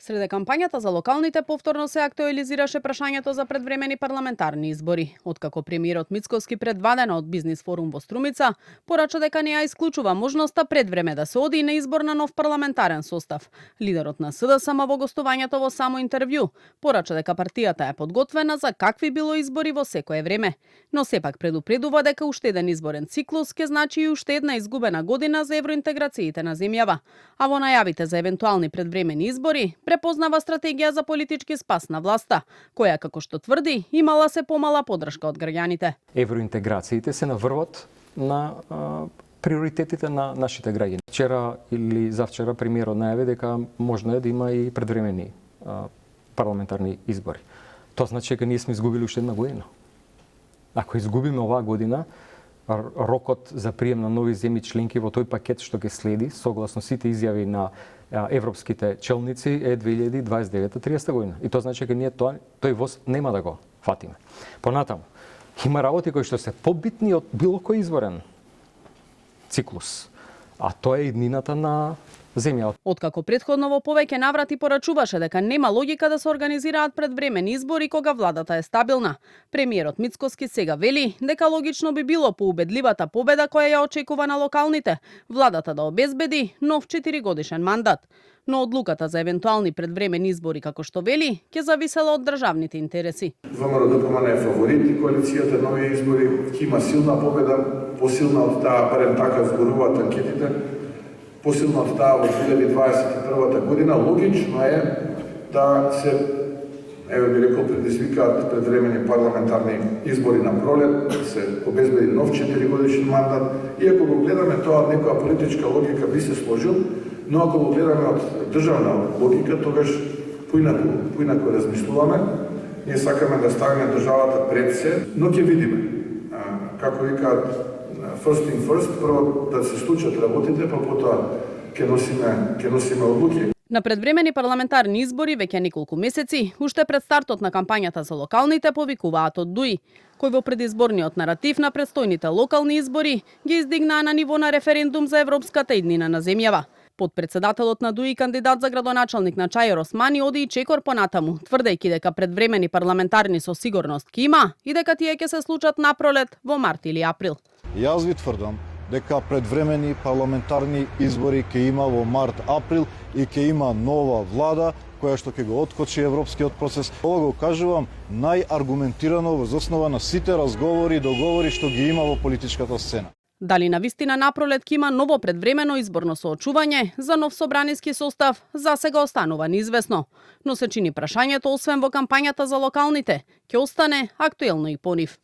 Среде кампањата за локалните повторно се актуализираше прашањето за предвремени парламентарни избори. Откако премиерот Мицкоски пред 2 дена од бизнис форум во Струмица, порача дека не ја исклучува можноста пред време да се оди на избор на нов парламентарен состав. Лидерот на СДСМ во гостувањето во само интервју порача дека партијата е подготвена за какви било избори во секое време, но сепак предупредува дека уште еден изборен циклус ќе значи и уште една изгубена година за евроинтеграциите на земјава. А во најавите за евентуални предвремени избори препознава стратегија за политички спас на власта, која, како што тврди, имала се помала поддршка од граѓаните. Евроинтеграциите се наврват на приоритетите на нашите граѓани. Вчера или завчера премиерот најави дека можно е да има и предвремени парламентарни избори. Тоа значи дека ние сме изгубили уште една година. Ако изгубиме оваа година, рокот за прием на нови земји членки во тој пакет што ќе следи, согласно сите изјави на европските челници, е 2029-30 година. И тоа значи дека ние тој воз нема да го фатиме. Понатаму, има работи кои што се побитни од било кој изборен циклус, а тоа е иднината на земја. Откако претходно во повеќе наврати порачуваше дека нема логика да се организираат предвремени избори кога владата е стабилна, премиерот Мицкоски сега вели дека логично би било по убедливата победа која ја очекува на локалните, владата да обезбеди нов 4-годишен мандат. Но одлуката за евентуални предвремени избори, како што вели, ќе зависела од државните интереси. ВМРО-ДПМН е фаворит и коалицијата нови избори ќе има силна победа, посилна од таа, барем така зборуваат анкетите, посилно од таа во 2021 година. Логично е да се, би рекол, предизвикаат предвремени парламентарни избори на пролет, да се обезбеди нов 4-годишен мандат. И ако го гледаме тоа, некоја политичка логика би се сложил, но ако го гледаме од државна логика, тогаш поинако размислуваме. Ние сакаме да ставиме државата пред се, но ќе видиме. Како викаат, first thing first, прво да се случат работите, па потоа ќе носиме одлуки. На предвремени парламентарни избори веќе неколку месеци, уште пред стартот на кампањата за локалните, повикуваат од ДУИ, кој во предизборниот наратив на предстојните локални избори ги издигнаа на ниво на референдум за европската иднина на земјава. Подпредседателот на ДУИ, кандидат за градоначалник на Чаир Османи, оди и чекор понатаму, тврдејќи дека предвремени парламентарни со сигурност ќе има и дека тие ќе се случат напролет во март или април. Јас ви тврдам дека предвремени парламентарни избори ќе има во март-април и ќе има нова влада која што ќе го откочи европскиот процес. Ова го кажувам најаргументирано воз основа на сите разговори и договори што ги има во политичката сцена. Дали навистина напролет ќе има ново предвремено изборно соочување за нов собраниски состав, засега останува неизвестно. Но се чини прашањето, освен во кампањата за локалните, ќе остане актуелно и по нив.